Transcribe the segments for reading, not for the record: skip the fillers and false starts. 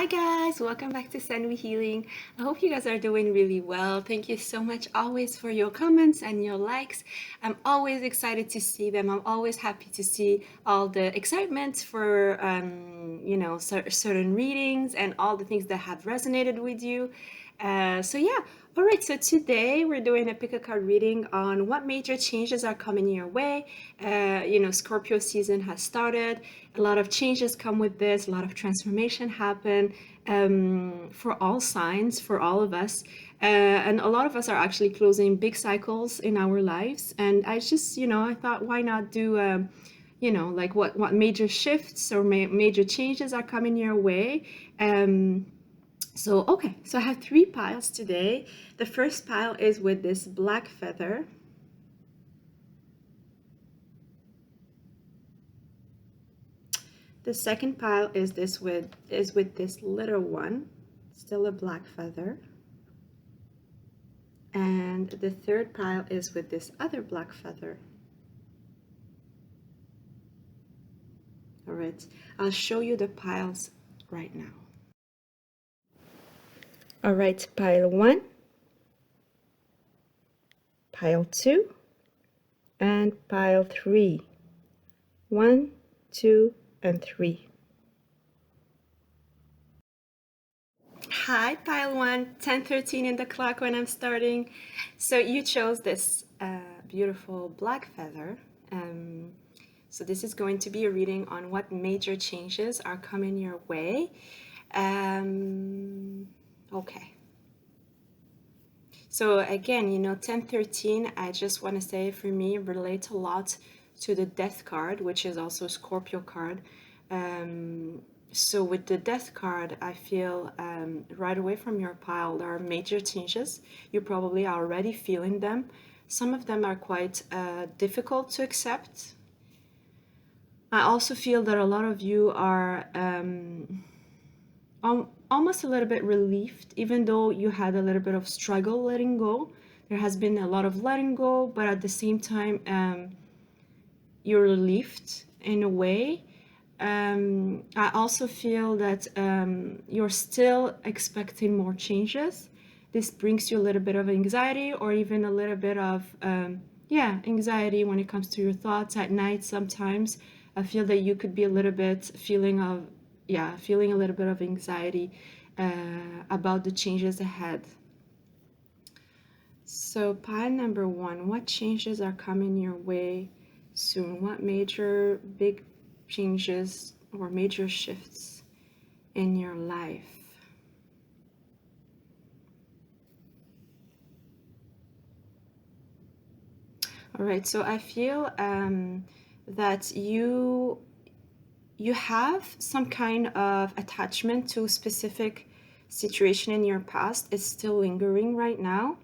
Hi guys, welcome back to Sanwi Healing. I hope you guys are doing really well. Thank you so much always for your comments and your likes. I'm always excited to see them. I'm always happy to see all the excitement for certain readings and all the things that have resonated with you. All right, so today we're doing a pick a card reading on what major changes are coming your way. Scorpio season has started. A lot of changes come with this, a lot of transformation happen for all signs, for all of us. And a lot of us are actually closing big cycles in our lives. And I thought, why not do like what major shifts or major changes are coming your way. So I have 3 piles today. The first pile is with this black feather. The second pile is with this little one, still a black feather. And the third pile is with this other black feather. All right, I'll show you the piles right now. All right, pile 1, pile 2, and pile 3. 1, 2, and 3. Hi, pile 1, 10:13 in the clock when I'm starting. So you chose this beautiful black feather. So this is going to be a reading on what major changes are coming your way. Okay. So again, 1013, I just want to say for me, relates a lot to the Death card, which is also a Scorpio card. So with the Death card, I feel right away from your pile, there are major changes. You probably are already feeling them. Some of them are quite difficult to accept. I also feel that a lot of you are almost a little bit relieved, even though you had a little bit of struggle letting go. There has been a lot of letting go, but at the same time, you're relieved in a way. I also feel that you're still expecting more changes. This brings you a little bit of anxiety, or even a little bit of anxiety when it comes to your thoughts at night. Sometimes I feel that you could be a little bit feeling a little bit of anxiety about the changes ahead. So pile number 1, what changes are coming your way soon? What major big changes or major shifts in your life? All right, so I feel that you have some kind of attachment to a specific situation in your past. It's still lingering right now.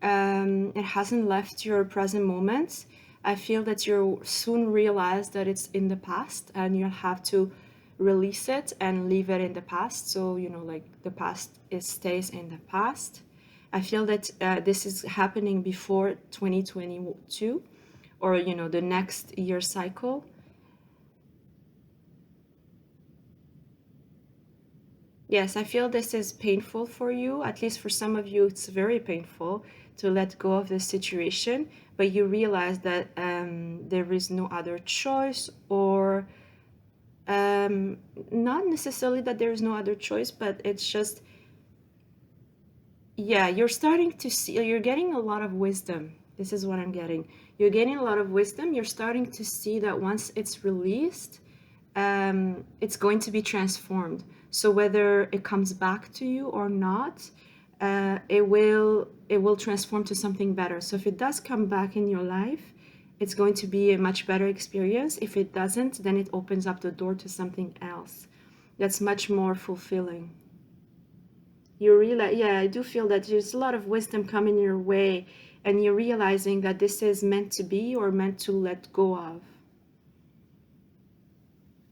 It hasn't left your present moment. I feel that you'll soon realize that it's in the past, and you'll have to release it and leave it in the past. So, like the past, it stays in the past. I feel that this is happening before 2022, or, the next year cycle. Yes, I feel this is painful for you. At least for some of you, it's very painful to let go of this situation, but you realize that there is no other choice, or not necessarily that there is no other choice, but it's just, you're starting to see, you're getting a lot of wisdom. This is what I'm getting. You're getting a lot of wisdom. You're starting to see that once it's released, it's going to be transformed. So whether it comes back to you or not, it will transform to something better. So if it does come back in your life, it's going to be a much better experience. If it doesn't, then it opens up the door to something else that's much more fulfilling. You realize, I do feel that there's a lot of wisdom coming your way, and you're realizing that this is meant to be or meant to let go of.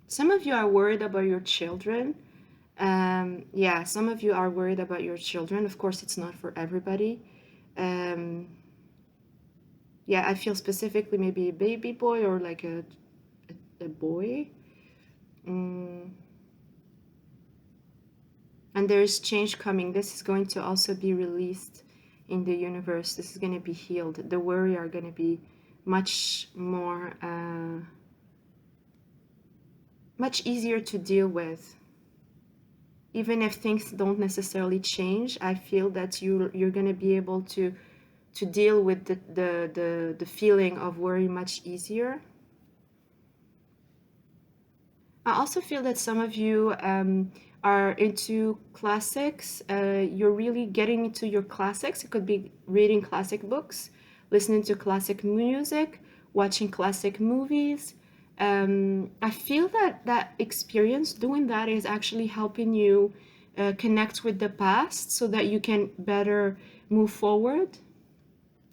Some of you are worried about your children. Some of you are worried about your children. Of course, it's not for everybody. I feel specifically maybe a baby boy or like a boy. And there is change coming. This is going to also be released in the universe. This is going to be healed. The worry are going to be much more, much easier to deal with. Even if things don't necessarily change, I feel that you're going to be able to deal with the feeling of worry much easier. I also feel that some of you are into classics. You're really getting into your classics. It could be reading classic books, listening to classic music, watching classic movies. I feel that that experience, doing that, is actually helping you connect with the past so that you can better move forward.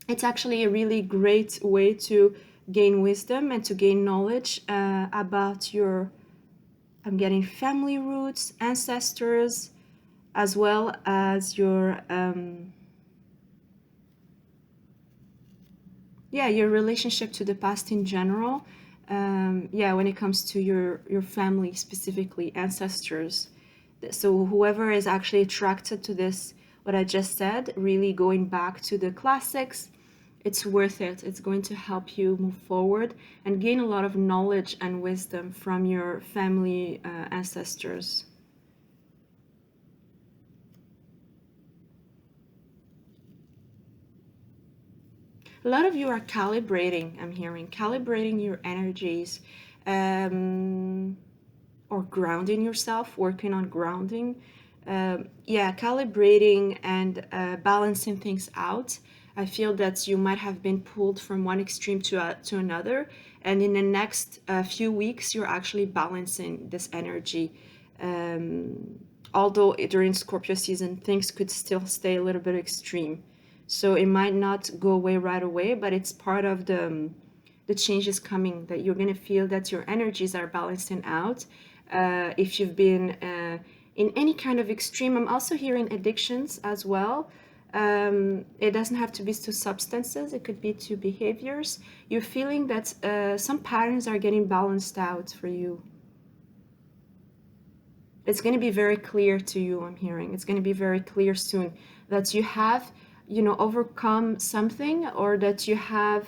It's actually a really great way to gain wisdom and to gain knowledge about your, I'm getting family roots, ancestors, as well as your yeah, your relationship to the past in general. Yeah, when it comes to your family specifically, ancestors. So whoever is actually attracted to this, what I just said, really going back to the classics, it's worth it. It's going to help you move forward and gain a lot of knowledge and wisdom from your family ancestors. A lot of you are calibrating, I'm hearing, calibrating your energies, um, or grounding yourself, working on grounding. Yeah, calibrating and balancing things out. I feel that you might have been pulled from one extreme to another, and in the next few weeks, you're actually balancing this energy. Although during Scorpio season, things could still stay a little bit extreme. So it might not go away right away, but it's part of the changes coming, that you're going to feel that your energies are balancing out. If you've been in any kind of extreme, I'm also hearing addictions as well. It doesn't have to be to substances, it could be to behaviors. You're feeling that some patterns are getting balanced out for you. It's going to be very clear to you, I'm hearing. It's going to be very clear soon that you have, overcome something, or that you have,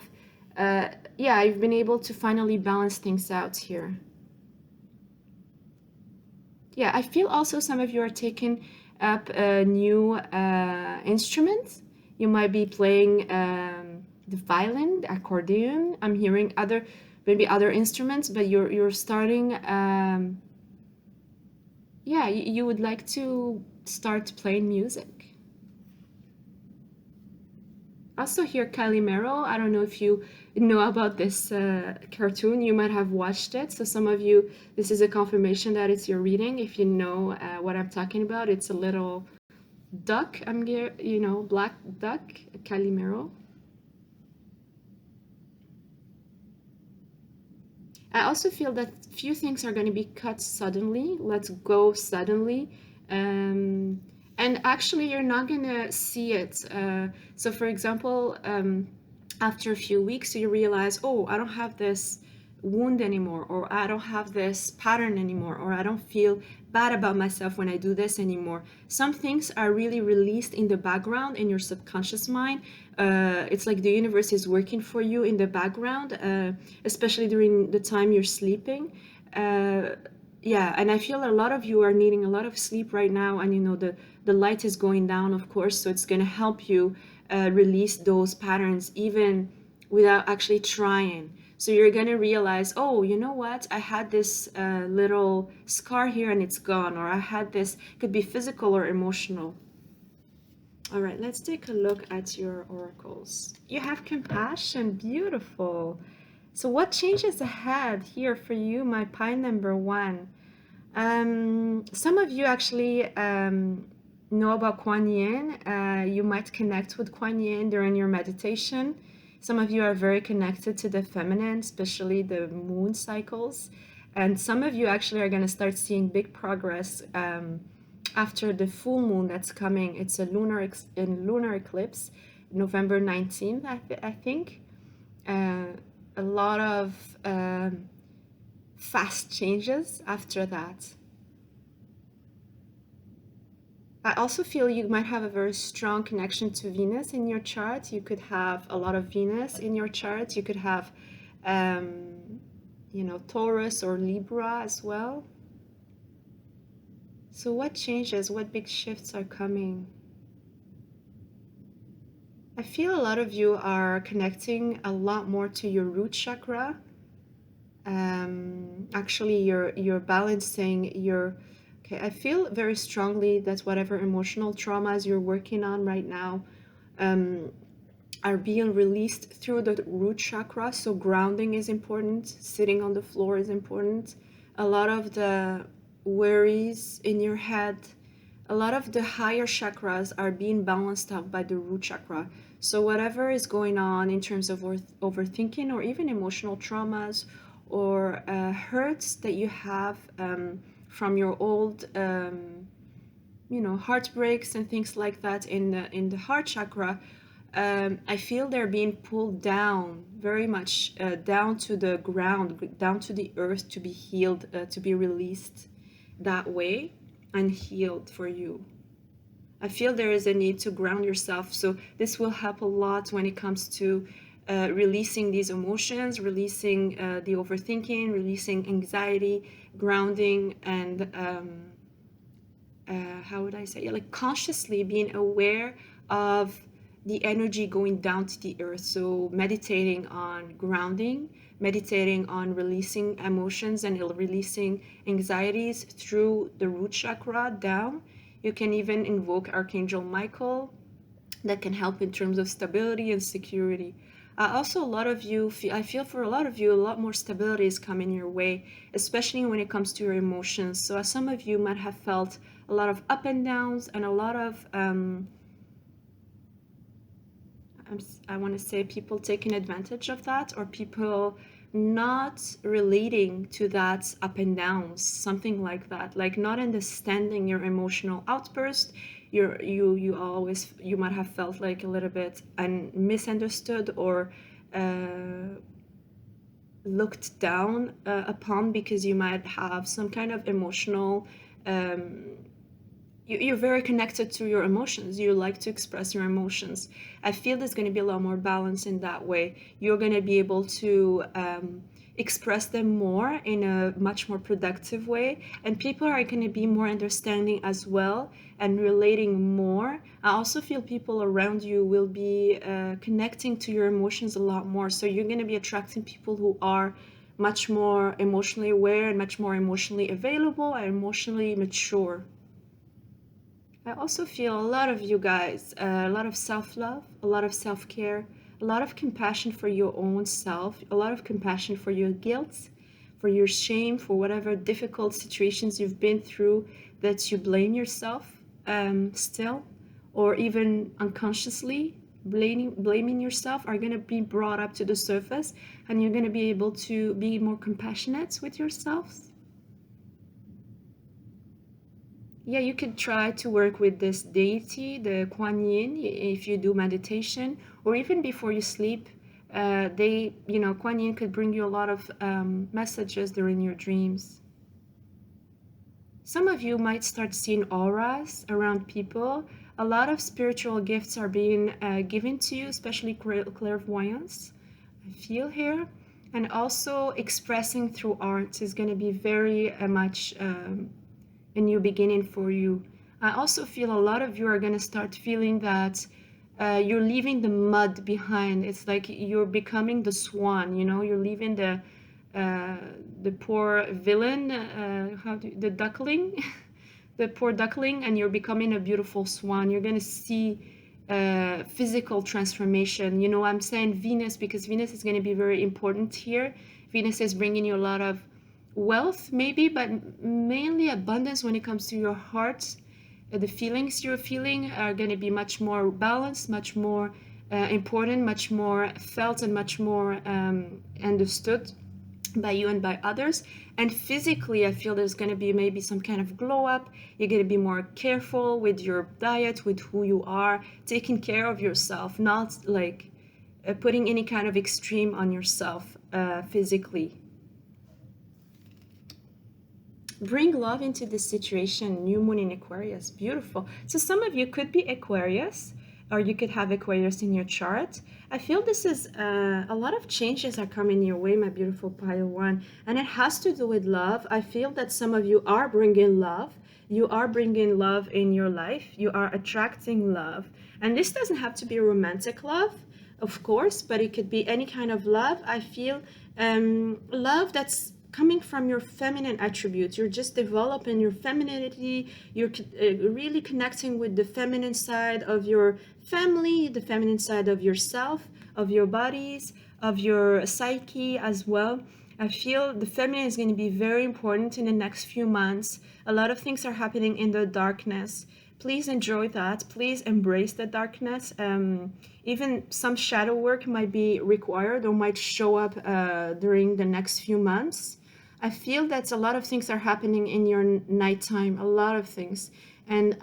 yeah, you've been able to finally balance things out here. Yeah, I feel also some of you are taking up a new instrument. You might be playing the violin, the accordion. I'm hearing other, maybe other instruments, but you're starting. Yeah, you would like to start playing music. Also hear Calimero. I don't know if you know about this cartoon. You might have watched it. So some of you, this is a confirmation that it's your reading. If you know what I'm talking about, it's a little duck. Black duck, Calimero. I also feel that few things are going to be cut suddenly. Let's go suddenly. Um, and actually, you're not going to see it. So, for example, after a few weeks, you realize, oh, I don't have this wound anymore, or I don't have this pattern anymore, or I don't feel bad about myself when I do this anymore. Some things are really released in the background in your subconscious mind. It's like the universe is working for you in the background, especially during the time you're sleeping. Uh, yeah, and I feel a lot of you are needing a lot of sleep right now, and the light is going down, of course, so it's going to help you release those patterns even without actually trying. So you're going to realize, oh, you know what? I had this little scar here and it's gone, or I had this, could be physical or emotional. All right, let's take a look at your oracles. You have compassion, beautiful. So what changes ahead here for you, my pine number one? Some of you actually know about Kuan Yin. You might connect with Kuan Yin during your meditation. Some of you are very connected to the feminine, especially the moon cycles. And some of you actually are going to start seeing big progress after the full moon that's coming. It's a lunar eclipse, November 19th, I think. A lot of fast changes after that. I also feel you might have a very strong connection to Venus in your chart. You could have a lot of Venus in your chart. You could have, um, Taurus or Libra as well. So what changes? What big shifts are coming? I feel a lot of you are connecting a lot more to your root chakra. Actually, you're balancing your. Okay, I feel very strongly that whatever emotional traumas you're working on right now, um, are being released through the root chakra. So grounding is important. Sitting on the floor is important. A lot of the worries in your head, a lot of the higher chakras are being balanced out by the root chakra. So whatever is going on in terms of overthinking or even emotional traumas or hurts that you have from your old heartbreaks and things like that in the heart chakra, I feel they're being pulled down very much, down to the ground, down to the earth, to be healed, to be released that way and healed for you. I feel there is a need to ground yourself. So this will help a lot when it comes to releasing these emotions, releasing the overthinking, releasing anxiety, grounding, and how would I say, yeah, like consciously being aware of the energy going down to the earth. So meditating on grounding, meditating on releasing emotions and releasing anxieties through the root chakra down. You can even invoke Archangel Michael, that can help in terms of stability and security. Also, a lot of you, I feel for a lot of you, a lot more stability is coming your way, especially when it comes to your emotions. So, some of you might have felt a lot of up and downs and a lot of, I want to say, people taking advantage of that, or people not relating to that up and downs, something like that, like not understanding your emotional outburst. You might have felt like a little bit misunderstood or looked down upon because you might have some kind of emotional you're very connected to your emotions. You like to express your emotions. I feel there's going to be a lot more balance in that way. You're going to be able to express them more in a much more productive way, and people are going to be more understanding as well and relating more. I also feel people around you will be connecting to your emotions a lot more. So you're going to be attracting people who are much more emotionally aware and much more emotionally available and emotionally mature. I also feel a lot of you guys, a lot of self-love, a lot of self-care, a lot of compassion for your own self, a lot of compassion for your guilt, for your shame, for whatever difficult situations you've been through that you blame yourself still, or even unconsciously blaming yourself, are going to be brought up to the surface, and you're going to be able to be more compassionate with yourselves. Yeah, you could try to work with this deity, the Kuan Yin, if you do meditation, or even before you sleep. Kuan Yin could bring you a lot of messages during your dreams. Some of you might start seeing auras around people. A lot of spiritual gifts are being given to you, especially clairvoyance, I feel here. And also expressing through art is going to be very much a new beginning for you. I also feel a lot of you are going to start feeling that you're leaving the mud behind. It's like you're becoming the swan, you're leaving the poor villain, the duckling, the poor duckling, and you're becoming a beautiful swan. You're going to see physical transformation. I'm saying Venus because Venus is going to be very important here. Venus is bringing you a lot of wealth maybe, but mainly abundance when it comes to your heart. The feelings you're feeling are going to be much more balanced, much more important, much more felt, and much more understood by you and by others. And physically, I feel there's going to be maybe some kind of glow up. You're going to be more careful with your diet, with who you are, taking care of yourself, not like putting any kind of extreme on yourself physically. bring love into this situation. New moon in Aquarius, beautiful. So some of you could be Aquarius, or you could have Aquarius in your chart. I feel this is a lot of changes are coming your way, my beautiful pile one, and it has to do with love. I feel that some of you are bringing love. You are bringing love in your life. You are attracting love, and this doesn't have to be romantic love, of course, but it could be any kind of love. I feel love that's coming from your feminine attributes. You're just developing your femininity. You're really connecting with the feminine side of your family, the feminine side of yourself, of your bodies, of your psyche as well. I feel the feminine is going to be very important in the next few months. A lot of things are happening in the darkness. Please enjoy that. Please embrace the darkness. Even some shadow work might be required or might show up during the next few months. I feel that a lot of things are happening in your nighttime, a lot of things. And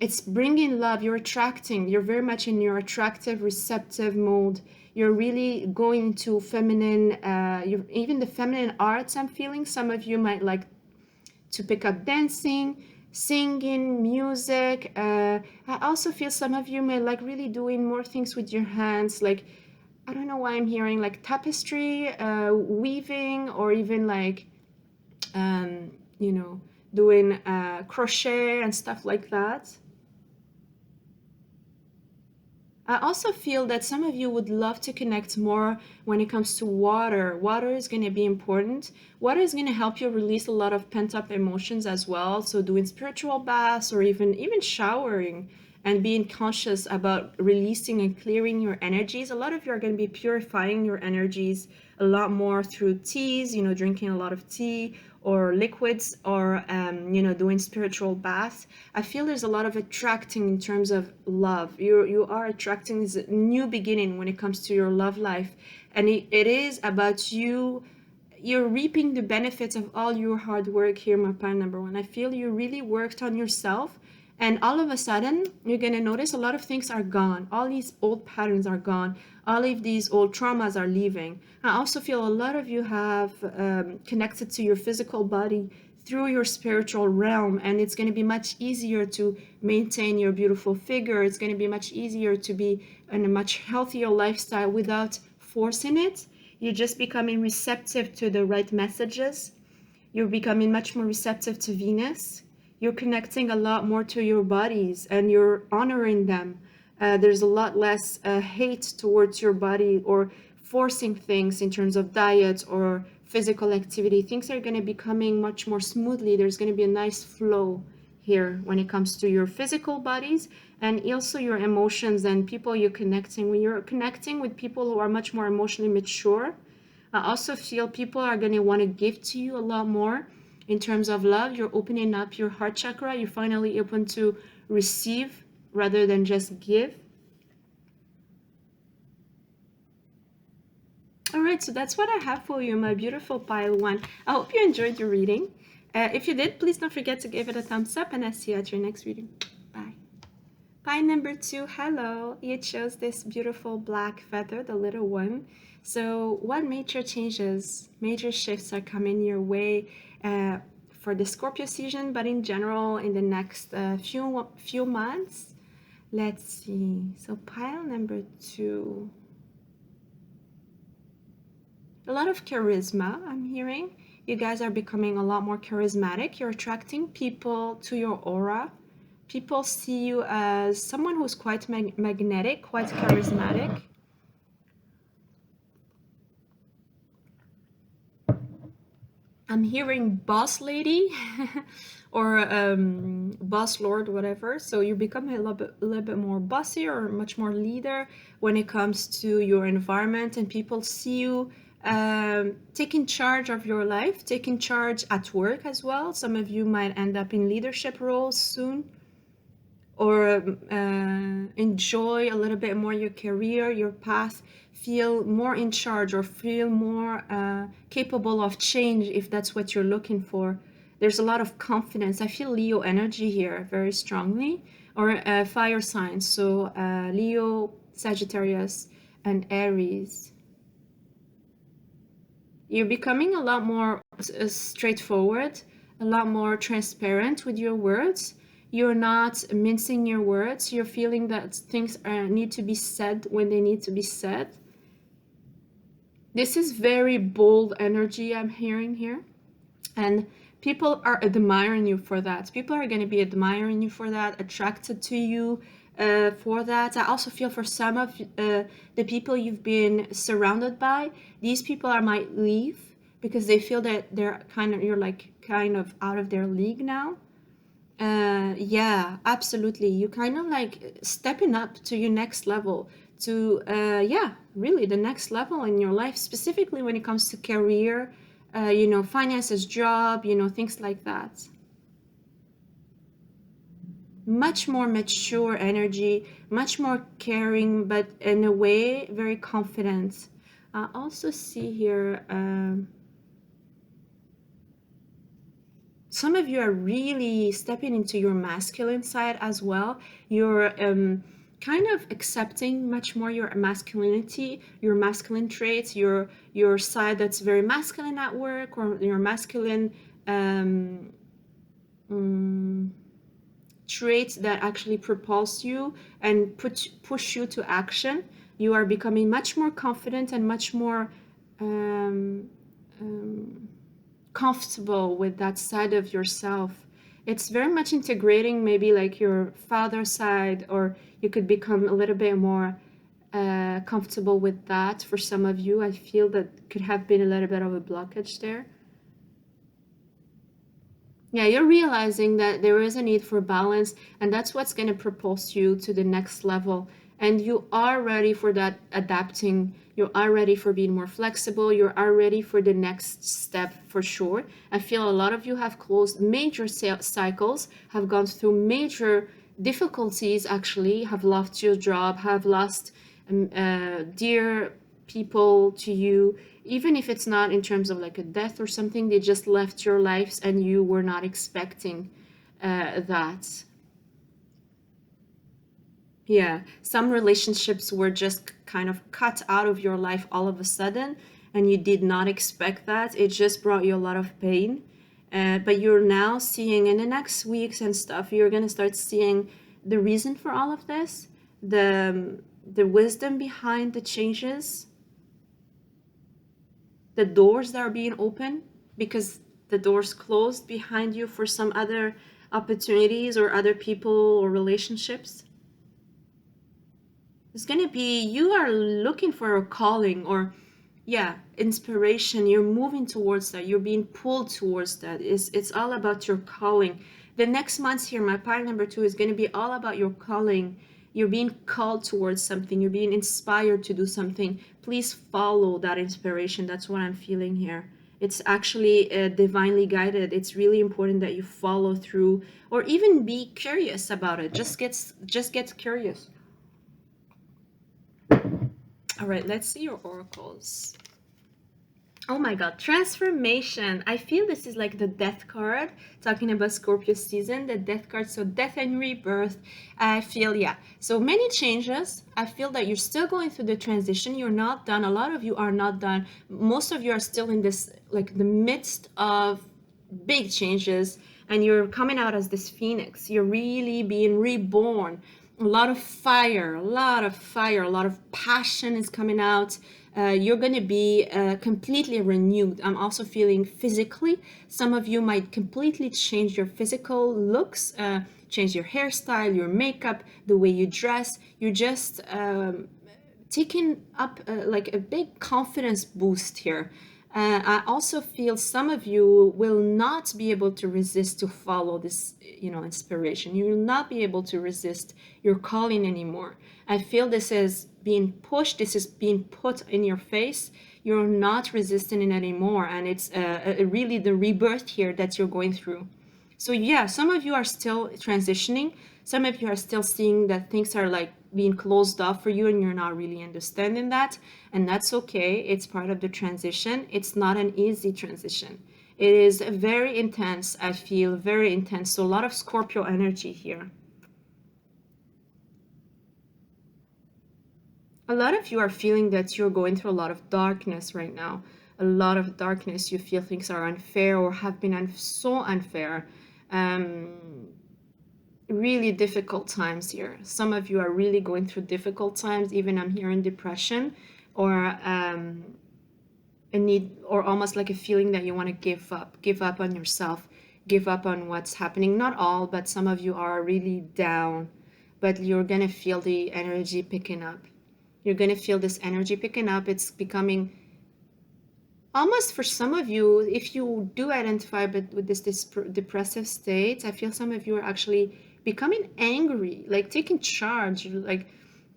it's bringing love. You're attracting. You're very much in your attractive, receptive mode. You're really going to feminine, even the feminine arts I'm feeling. Some of you might like to pick up dancing, singing, music. I also feel some of you may like really doing more things with your hands, like, I don't know why I'm hearing like tapestry, weaving, or even like, you know, doing crochet and stuff like that. I also feel that some of you would love to connect more when it comes to water. Water is going to be important. Water is going to help you release a lot of pent-up emotions as well. So doing spiritual baths or even showering and being conscious about releasing and clearing your energies. A lot of you are going to be purifying your energies a lot more through teas, drinking a lot of tea or liquids, or doing spiritual baths. I feel there's a lot of attracting in terms of love. You are attracting this new beginning when it comes to your love life, and it is about you. You're reaping the benefits of all your hard work here, my pile number one. I feel you really worked on yourself, and all of a sudden you're going to notice a lot of things are gone. All these old patterns are gone. All of these old traumas are leaving. I also feel a lot of you have connected to your physical body through your spiritual realm, and it's going to be much easier to maintain your beautiful figure. It's going to be much easier to be in a much healthier lifestyle without forcing it. You're just becoming receptive to the right messages. You're becoming much more receptive to Venus. You're connecting a lot more to your bodies and you're honoring them. There's a lot less hate towards your body or forcing things in terms of diet or physical activity. Things are going to be coming much more smoothly. There's going to be a nice flow here when it comes to your physical bodies and also your emotions and people you're connecting. When you're connecting with people who are much more emotionally mature, I also feel people are going to want to give to you a lot more in terms of love. You're opening up your heart chakra. You're finally open to receive rather than just give. All right, so that's what I have for you, my beautiful pile one. I hope you enjoyed your reading. If you did, please don't forget to give it a thumbs up, and I'll see you at your next reading. Bye. Pile number two, hello. You chose this beautiful black feather, the little one. So what major changes, major shifts are coming your way for the Scorpio season, but in general in the next few months? Let's see. So pile number two. A lot of charisma, I'm hearing. You guys are becoming a lot more charismatic. You're attracting people to your aura. People see you as someone who's quite magnetic, quite charismatic. I'm hearing boss lady or boss lord, whatever. So you become a little bit more bossy or much more leader when it comes to your environment, and people see you taking charge of your life, taking charge at work as well. Some of you might end up in leadership roles soon, or enjoy a little bit more your career, your path, feel more in charge or feel more capable of change if that's what you're looking for. There's a lot of confidence. I feel Leo energy here very strongly, or fire signs. So Leo, Sagittarius, and Aries. You're becoming a lot more straightforward, a lot more transparent with your words. You're not mincing your words. You're feeling that things need to be said when they need to be said. This is very bold energy I'm hearing here. And people are admiring you for that. People are going to be admiring you for that, attracted to you for that. I also feel for some of the people you've been surrounded by, these people are might leave because they feel that you're like kind of out of their league now. Yeah, absolutely. You kind of like stepping up to your next level, to yeah, really the next level in your life, specifically when it comes to career, finances, job, things like that. Much more mature energy, much more caring, but in a way very confident. I also see here. Some of you are really stepping into your masculine side as well. You're kind of accepting much more your masculinity, your masculine traits, your side that's very masculine at work, or your masculine um, mm, traits that actually propulse you and push you to action. You are becoming much more confident and much more um, um, comfortable with that side of yourself. It's very much integrating maybe like your father side, or you could become a little bit more comfortable with that. For some of you, I feel that could have been a little bit of a blockage there. Yeah, you're realizing that there is a need for balance, and that's what's going to propulse you to the next level. And you are ready for that adapting. You are ready for being more flexible. You are ready for the next step for sure. I feel a lot of you have closed major cycles, have gone through major difficulties, actually, have lost your job, have lost dear people to you, even if it's not in terms of like a death or something. They just left your lives and you were not expecting that. Yeah, some relationships were just kind of cut out of your life all of a sudden, and you did not expect that. It just brought you a lot of pain. But you're now seeing in the next weeks and stuff, you're going to start seeing the reason for all of this, the wisdom behind the changes, the doors that are being open because the doors closed behind you for some other opportunities or other people or relationships. It's going to be you are looking for a calling, or yeah, inspiration. You're moving towards that. You're being pulled towards that. It's all about your calling. The next months here, my part number 2 is going to be all about your calling. You're being called towards something. You're being inspired to do something. Please follow that inspiration. That's what I'm feeling here. It's actually divinely guided. It's really important that you follow through, or even be curious about it. Just get curious. All right, let's see your oracles. Oh my God, transformation. I feel this is like the death card, talking about Scorpio season, the death card. So death and rebirth. I feel, yeah. So many changes. I feel that you're still going through the transition. You're not done. A lot of you are not done. Most of you are still in this, like the midst of big changes, and you're coming out as this phoenix. You're really being reborn. A lot of fire, a lot of fire, a lot of passion is coming out. You're going to be completely renewed. I'm also feeling physically. Some of you might completely change your physical looks, change your hairstyle, your makeup, the way you dress. You're just taking up like a big confidence boost here. I also feel some of you will not be able to resist to follow this, inspiration. You will not be able to resist your calling anymore. I feel this is being pushed. This is being put in your face. You're not resisting it anymore, and it's really the rebirth here that you're going through. So yeah, some of you are still transitioning. Some of you are still seeing that things are like being closed off for you and you're not really understanding that. And that's okay. It's part of the transition. It's not an easy transition. It is very intense. I feel very intense. So a lot of Scorpio energy here. A lot of you are feeling that you're going through a lot of darkness right now. a lot of darkness. You feel things are unfair or have been so unfair. Um, Really difficult times here. Some of you are really going through difficult times. Even I'm hearing depression or a need, or almost like a feeling that you want to give up on yourself, give up on what's happening. Not all, but some of you are really down, but you're gonna feel the energy picking up. You're gonna feel this energy picking up. It's becoming almost, for some of you, if you do identify but with this depressive state, I feel some of you are actually becoming angry, like taking charge, like,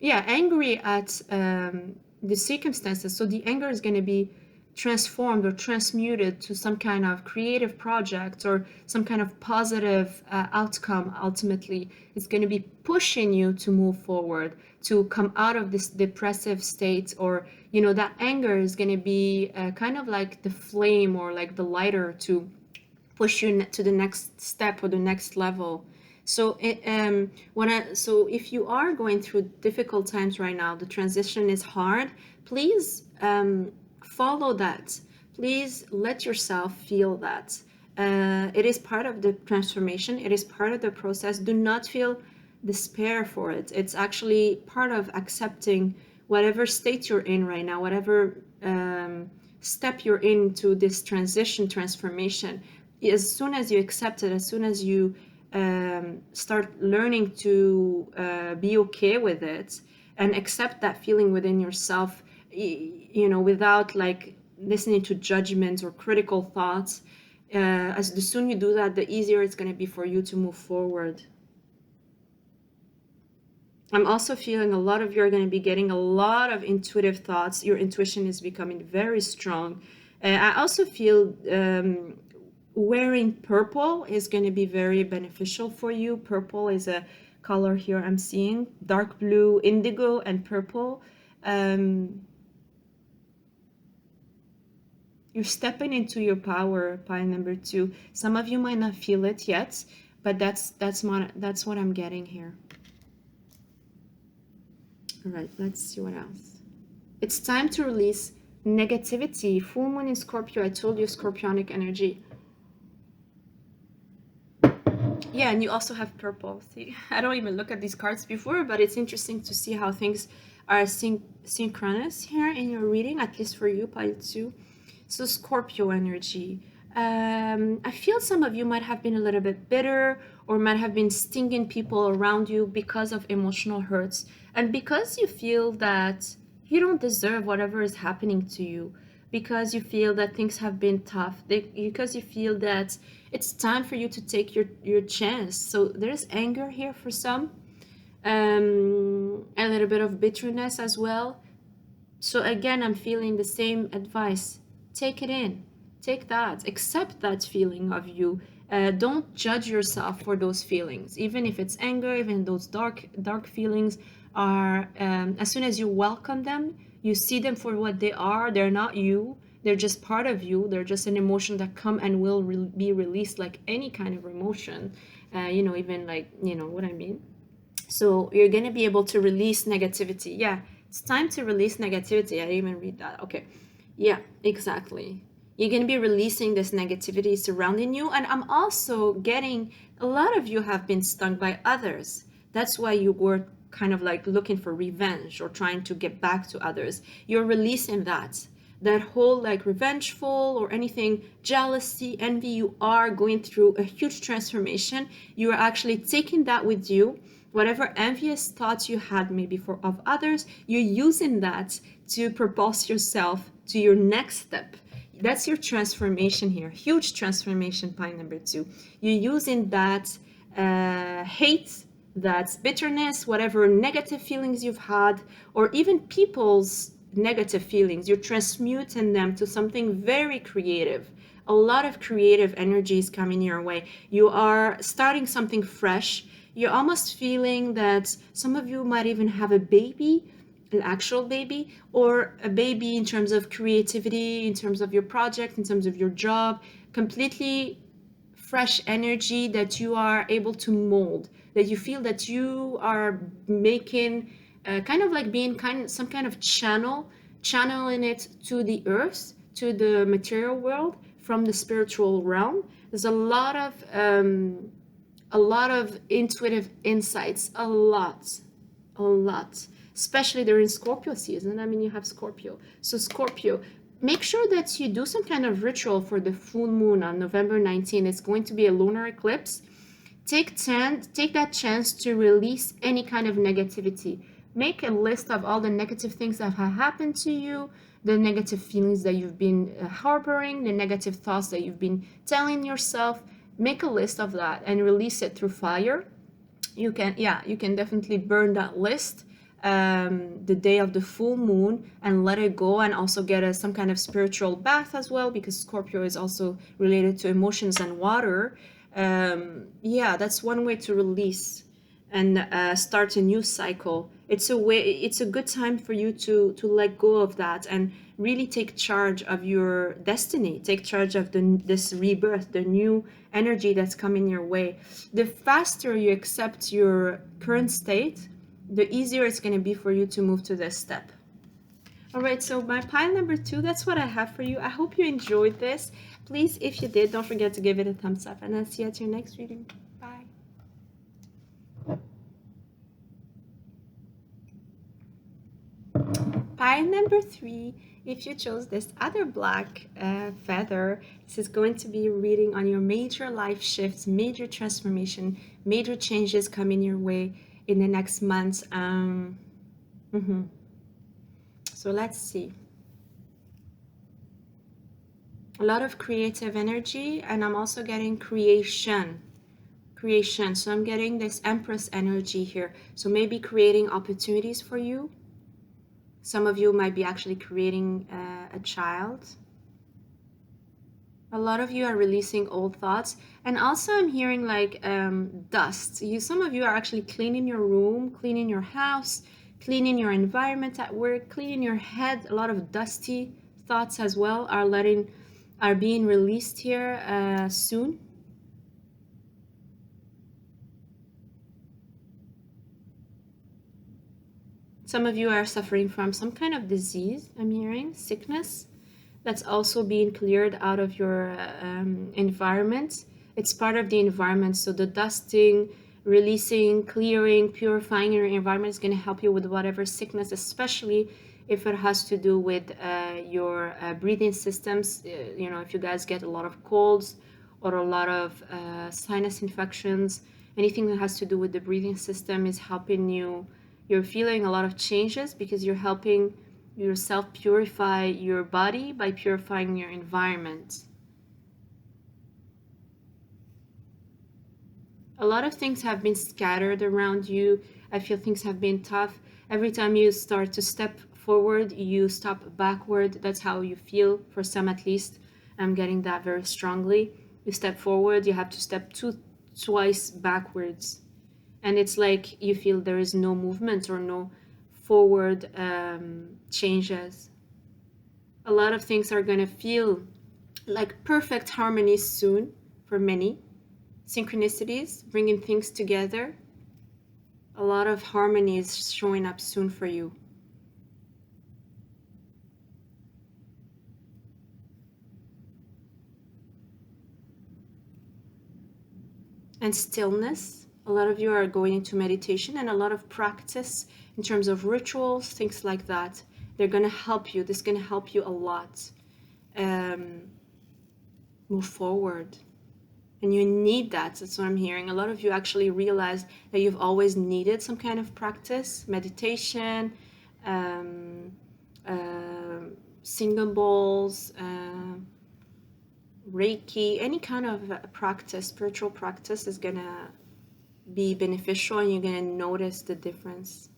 yeah, angry at the circumstances. So the anger is going to be transformed or transmuted to some kind of creative project or some kind of positive outcome. Ultimately, it's going to be pushing you to move forward, to come out of this depressive state. Or that anger is going to be kind of like the flame or like the lighter to push you to the next step or the next level. So so if you are going through difficult times right now, the transition is hard. Please follow that. Please let yourself feel that. It is part of the transformation. It is part of the process. Do not feel despair for it. It's actually part of accepting whatever state you're in right now, whatever step you're into this transformation. As soon as you accept it, as soon as you start learning to be okay with it and accept that feeling within yourself, without like listening to judgments or critical thoughts, as the sooner you do that, the easier it's going to be for you to move forward. I'm also feeling a lot of you are going to be getting a lot of intuitive thoughts. Your intuition is becoming very strong. I also feel wearing purple is going to be very beneficial for you. Purple is a color here I'm seeing. Dark blue, indigo, and purple. You're stepping into your power, pile number 2. Some of you might not feel it yet, but that's what I'm getting here. All right, let's see what else. It's time to release negativity. Full moon in Scorpio. I told you, scorpionic energy. Yeah, and you also have purple. See, I don't even look at these cards before, but it's interesting to see how things are synchronous here in your reading, at least for you, pile 2. So Scorpio energy. I feel some of you might have been a little bit bitter or might have been stinging people around you because of emotional hurts. And because you feel that you don't deserve whatever is happening to you, because you feel that things have been tough, because you feel that it's time for you to take your chance. So there's anger here for some, a little bit of bitterness as well. So again, I'm feeling the same advice. Take it in. Take that. Accept that feeling of you. Don't judge yourself for those feelings. Even if it's anger, even those dark feelings are, as soon as you welcome them, you see them for what they are. They're not you. They're just part of you. They're just an emotion that come and will be released like any kind of emotion. Even like, what I mean? So you're going to be able to release negativity. Yeah, it's time to release negativity. I didn't even read that. Okay. Yeah, exactly. You're going to be releasing this negativity surrounding you. And I'm also getting, a lot of you have been stung by others. That's why you were kind of like looking for revenge or trying to get back to others. You're releasing that whole like revengeful or anything, jealousy, envy. You are going through a huge transformation. You are actually taking that with you. Whatever envious thoughts you had maybe of others, you're using that to propulse yourself to your next step. That's your transformation here. Huge transformation, pile number 2. You're using that hate, that bitterness, whatever negative feelings you've had, or even people's negative feelings, you're transmuting them to something very creative. A lot of creative energy is coming your way. You are starting something fresh. You're almost feeling that some of you might even have a baby, an actual baby, or a baby in terms of creativity, in terms of your project, in terms of your job, completely fresh energy that you are able to mold, that you feel that you are making kind of like being some kind of channeling it to the earth to the material world from the spiritual realm. There's a lot of intuitive insights, a lot, especially during Scorpio season. I mean, you have Scorpio. So Scorpio, make sure that you do some kind of ritual for the full moon on November 19th. It's going to be a lunar eclipse. Take that chance to release any kind of negativity. Make a list of all the negative things that have happened to you, the negative feelings that you've been harboring, the negative thoughts that you've been telling yourself. Make a list of that and release it through fire. You can definitely burn that list the day of the full moon and let it go, and also get some kind of spiritual bath as well, because Scorpio is also related to emotions and water. Yeah, that's one way to release and start a new cycle. It's a good time for you to let go of that and really take charge of your destiny, take charge of this rebirth, the new energy that's coming your way. The faster you accept your current state, the easier it's going to be for you to move to this step. All right, so my pile number 2, that's what I have for you. I hope you enjoyed this. Please, if you did, don't forget to give it a thumbs up, and I'll see you at your next reading. Bye. Pile number 3, if you chose this other black feather, this is going to be a reading on your major life shifts, major transformation, major changes coming your way in the next months. So let's see. A lot of creative energy, and I'm also getting creation. So I'm getting this Empress energy here. So maybe creating opportunities for you. Some of you might be actually creating a child. A lot of you are releasing old thoughts. And also I'm hearing like dust. Some of you are actually cleaning your room, cleaning your house, cleaning your environment at work, cleaning your head. A lot of dusty thoughts as well are being released here soon. Some of you are suffering from some kind of disease, I'm hearing, sickness, that's also being cleared out of your environment. It's part of the environment, so the dusting, releasing, clearing, purifying your environment is going to help you with whatever sickness, especially if it has to do with your breathing systems. If you guys get a lot of colds or a lot of sinus infections, anything that has to do with the breathing system is helping you. You're feeling a lot of changes because you're helping yourself purify your body by purifying your environment. A lot of things have been scattered around you. I feel things have been tough. Every time you start to step forward, you stop backward. That's how you feel, for some at least. I'm getting that very strongly. You step forward, you have to step twice backwards. And it's like you feel there is no movement or no forward changes. A lot of things are going to feel like perfect harmony soon for many. Synchronicities, bringing things together. A lot of harmony is showing up soon for you. And stillness. A lot of you are going into meditation and a lot of practice in terms of rituals, things like that. They're going to help you. This is going to help you a lot. Move forward. And you need that. That's what I'm hearing. A lot of you actually realize that you've always needed some kind of practice, meditation, singing bowls, Reiki, any kind of practice, spiritual practice is going to be beneficial, and you're going to notice the difference.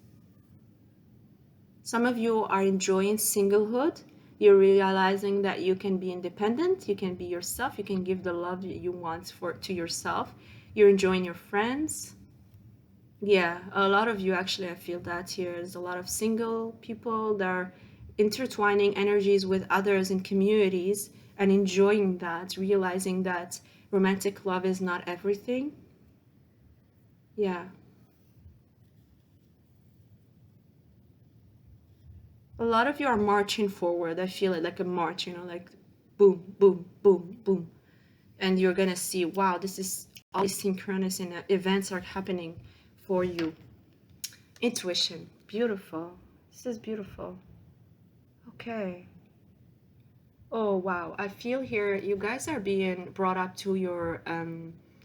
Some of you are enjoying singlehood. You're realizing that you can be independent, you can be yourself, you can give the love you want to yourself. You're enjoying your friends. Yeah, a lot of you actually, I feel that here. There's a lot of single people that are intertwining energies with others in communities and enjoying that, realizing that romantic love is not everything. Yeah. A lot of you are marching forward. I feel it like a march, like boom, boom, boom, boom. And you're gonna see, wow, this is all these synchronous and events are happening for you. Intuition, beautiful. This is beautiful. Okay. Oh, wow. I feel here you guys are being brought up to your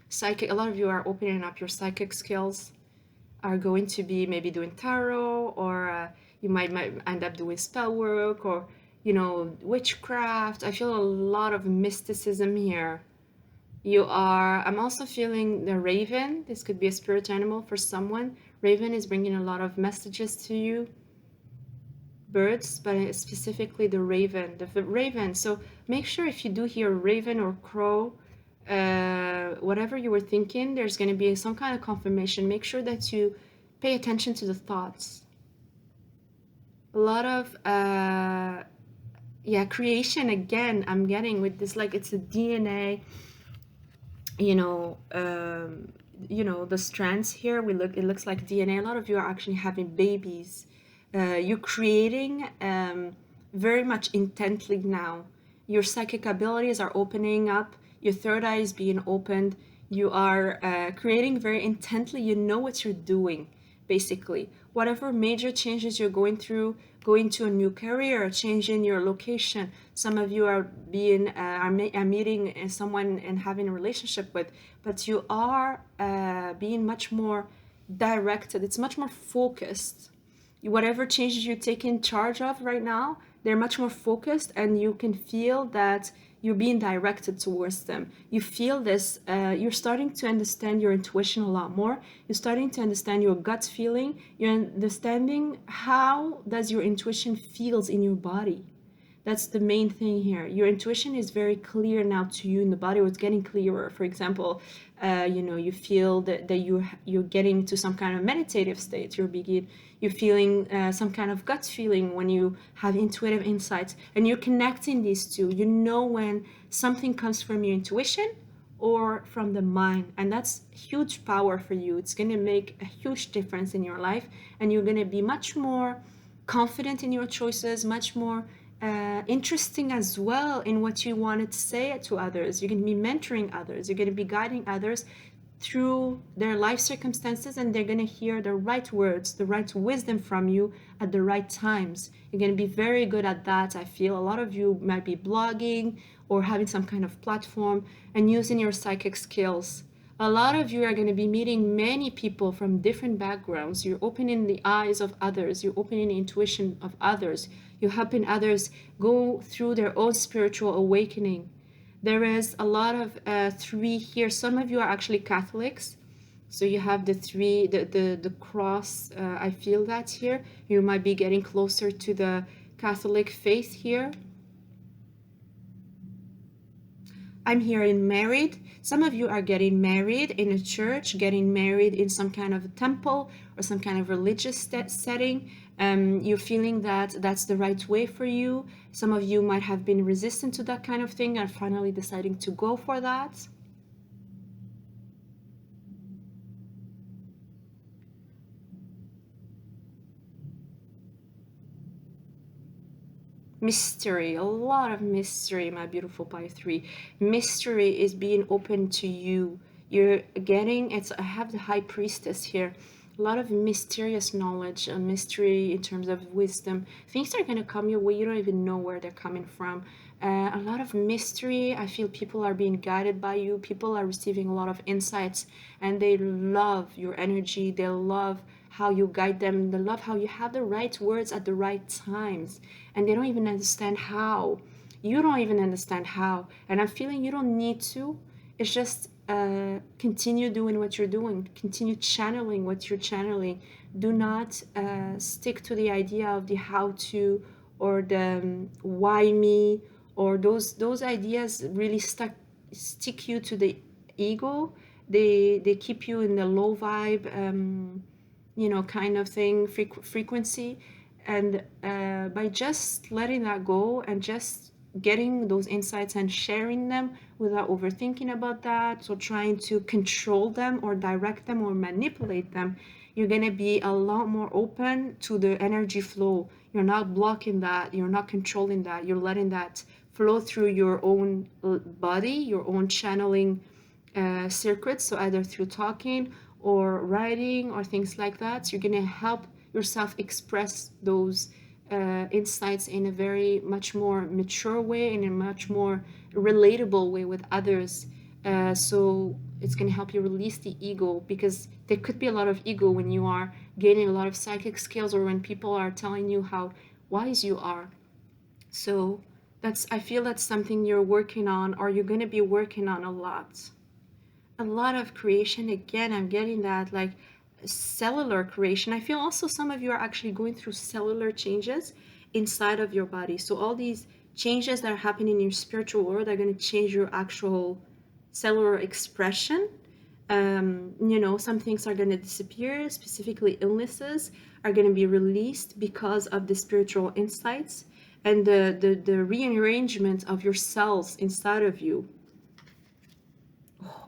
psychic. A lot of you are opening up your psychic skills, are going to be maybe doing tarot, or you might end up doing spell work, or witchcraft. I feel a lot of mysticism here. I'm also feeling the raven. This could be a spirit animal for someone. Raven is bringing a lot of messages to you. Birds, but specifically the raven. The raven. So make sure if you do hear raven or crow, whatever you were thinking, there's going to be some kind of confirmation. Make sure that you pay attention to the thoughts. A lot of creation again. I'm getting with this, like it's a DNA. The strands here. It looks like DNA. A lot of you are actually having babies. You're creating very much intently now. Your psychic abilities are opening up. Your third eye is being opened. You are creating very intently. You know what you're doing, basically. Whatever major changes you're going through, going to a new career, changing your location. Some of you are meeting someone and having a relationship with, but you are being much more directed. It's much more focused. Whatever changes you take in charge of right now, they're much more focused, and you can feel that you're being directed towards them. You feel this, you're starting to understand your intuition a lot more. You're starting to understand your gut feeling. You're understanding how does your intuition feels in your body. That's the main thing here. Your intuition is very clear now to you in the body, or it's getting clearer. For example, you feel that you're getting to some kind of meditative state. You're feeling some kind of gut feeling when you have intuitive insights, and you're connecting these two. You know when something comes from your intuition or from the mind, and that's huge power for you. It's going to make a huge difference in your life, and you're going to be much more confident in your choices, much more interesting as well in what you wanted to say to others. You're going to be mentoring others. You're going to be guiding others through their life circumstances, and they're going to hear the right words, the right wisdom from you at the right times. You're going to be very good at that. I feel a lot of you might be blogging or having some kind of platform and using your psychic skills. A lot of you are going to be meeting many people from different backgrounds. You're opening the eyes of others. You're opening the intuition of others. You're helping others go through their own spiritual awakening. There is a lot of three here. Some of you are actually Catholics. So you have the three, the cross. I feel that here. You might be getting closer to the Catholic faith here. I'm hearing married. Some of you are getting married in a church, getting married in some kind of a temple or some kind of religious setting. You're feeling that that's the right way for you. Some of you might have been resistant to that kind of thing and finally deciding to go for that. Mystery, a lot of mystery, my beautiful Pi 3. Mystery is being open to you. You're getting, I have the High Priestess here. A lot of mysterious knowledge, a mystery in terms of wisdom. Things are going to come your way. You don't even know where they're coming from. A lot of mystery. I feel people are being guided by you. People are receiving a lot of insights, and they love your energy. They love how you guide them. They love how you have the right words at the right times, and they don't even understand how. You don't even understand how, and I'm feeling you don't need to. It's just continue doing what you're doing. Continue channeling what you're channeling. Do not stick to the idea of the how to or the why me, or those ideas really stick you to the ego. They keep you in the low vibe kind of thing, frequency. And by just letting that go and just getting those insights and sharing them without overthinking about that, so trying to control them or direct them or manipulate them, you're going to be a lot more open to the energy flow. You're not blocking that, you're not controlling that, you're letting that flow through your own body, your own channeling circuits. So either through talking or writing or things like that, you're going to help yourself express those insights in a very much more mature way, in a much more relatable way with others. So it's going to help you release the ego, because there could be a lot of ego when you are gaining a lot of psychic skills, or when people are telling you how wise you are. So I feel that's something you're working on, or you're going to be working on a lot. A lot of creation. Again, I'm getting that, like cellular creation. I feel also some of you are actually going through cellular changes inside of your body. So all these changes that are happening in your spiritual world are going to change your actual cellular expression. Some things are going to disappear, specifically illnesses are going to be released because of the spiritual insights and the rearrangement of your cells inside of you.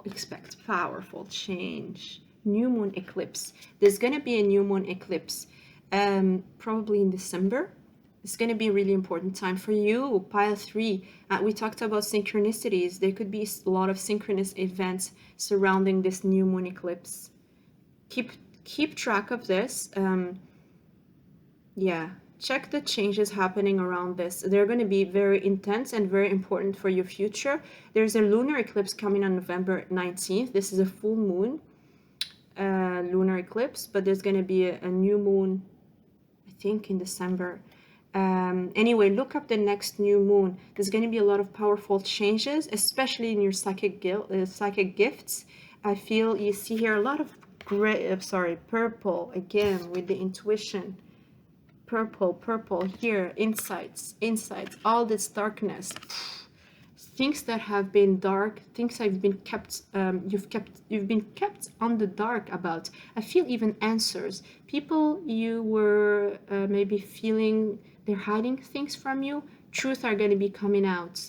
Expect powerful change. New moon eclipse. There's going to be a new moon eclipse probably in December. It's going to be a really important time for you. Pile 3. We talked about synchronicities. There could be a lot of synchronous events surrounding this new moon eclipse. Keep track of this. Yeah. Check the changes happening around this. They're going to be very intense and very important for your future. There's a lunar eclipse coming on November 19th. This is a full moon lunar eclipse, but there's going to be a new moon, I think, in December. Anyway, look up the next new moon. There's going to be a lot of powerful changes, especially in your psychic gifts. I feel you see here a lot of purple, again, with the intuition. Purple here, insights, all this darkness, things that have been dark, things have been kept, you've been kept on the dark about. I feel even answers. People you were maybe feeling they're hiding things from you, truth are going to be coming out.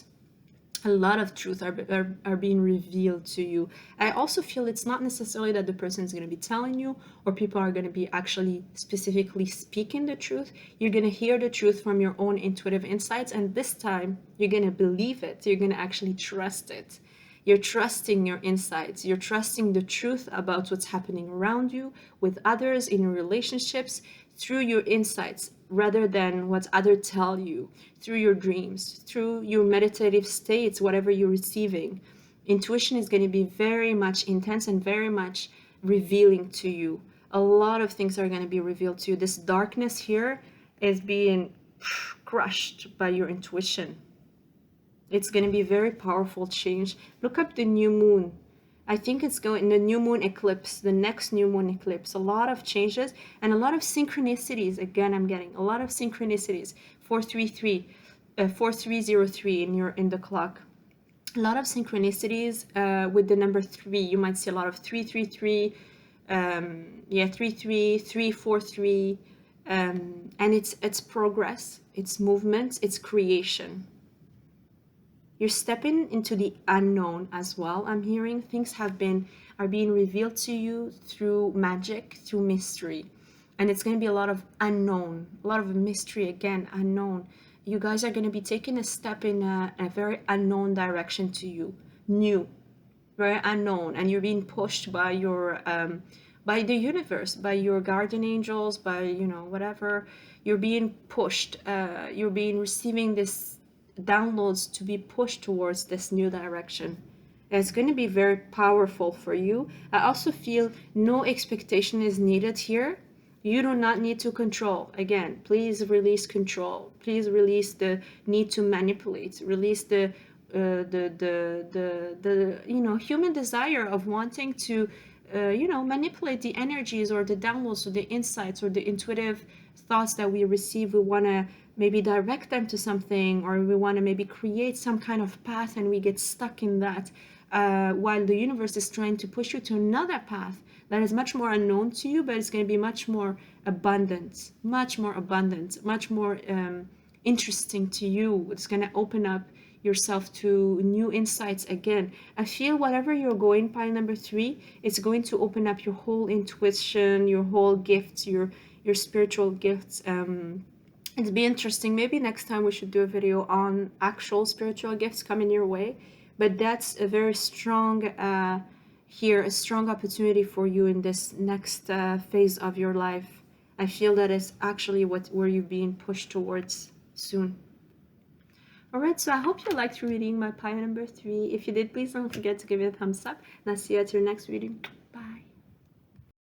A lot of truth are being revealed to you. I also feel it's not necessarily that the person is going to be telling you, or people are going to be actually specifically speaking the truth. You're going to hear the truth from your own intuitive insights, and this time you're going to believe it. You're going to actually trust it. You're trusting your insights. You're trusting the truth about what's happening around you, with others, in your relationships, through your insights, rather than what others tell you, through your dreams, through your meditative states, whatever you're receiving. Intuition is going to be very much intense and very much revealing to you. A lot of things are going to be revealed to you. This darkness here is being crushed by your intuition. It's going to be very powerful change. Look up the new moon. I think it's going, the new moon eclipse, the next new moon eclipse, a lot of changes and a lot of synchronicities. Again, I'm getting a lot of synchronicities. 4303 in the clock. A lot of synchronicities with the number 3. You might see a lot of 333, 33, 343, and it's progress, it's movement, it's creation. You're stepping into the unknown as well. I'm hearing things are being revealed to you through magic, through mystery. And it's going to be a lot of unknown, a lot of mystery, again, unknown. You guys are going to be taking a step in a very unknown direction to you, new, very unknown. And you're being pushed by your, by the universe, by your guardian angels, by, whatever. You're being pushed, you're being receiving this downloads to be pushed towards this new direction. And it's going to be very powerful for you. I also feel no expectation is needed here. You do not need to control. Again, please release control. Please release the need to manipulate. Release the human desire of wanting to manipulate the energies or the downloads or the insights or the intuitive thoughts that we receive. We want to maybe direct them to something, or we want to maybe create some kind of path, and we get stuck in that, while the universe is trying to push you to another path that is much more unknown to you, but it's going to be much more abundant, much more interesting to you. It's going to open up yourself to new insights again. I feel whatever you're going, pile number 3, it's going to open up your whole intuition, your whole gifts, your spiritual gifts. It'd be interesting. Maybe next time we should do a video on actual spiritual gifts coming your way. But that's a very strong here, a strong opportunity for you in this next phase of your life. I feel that is actually where you're being pushed towards soon. Alright, so I hope you liked reading my pile number 3. If you did, please don't forget to give it a thumbs up. And I'll see you at your next reading.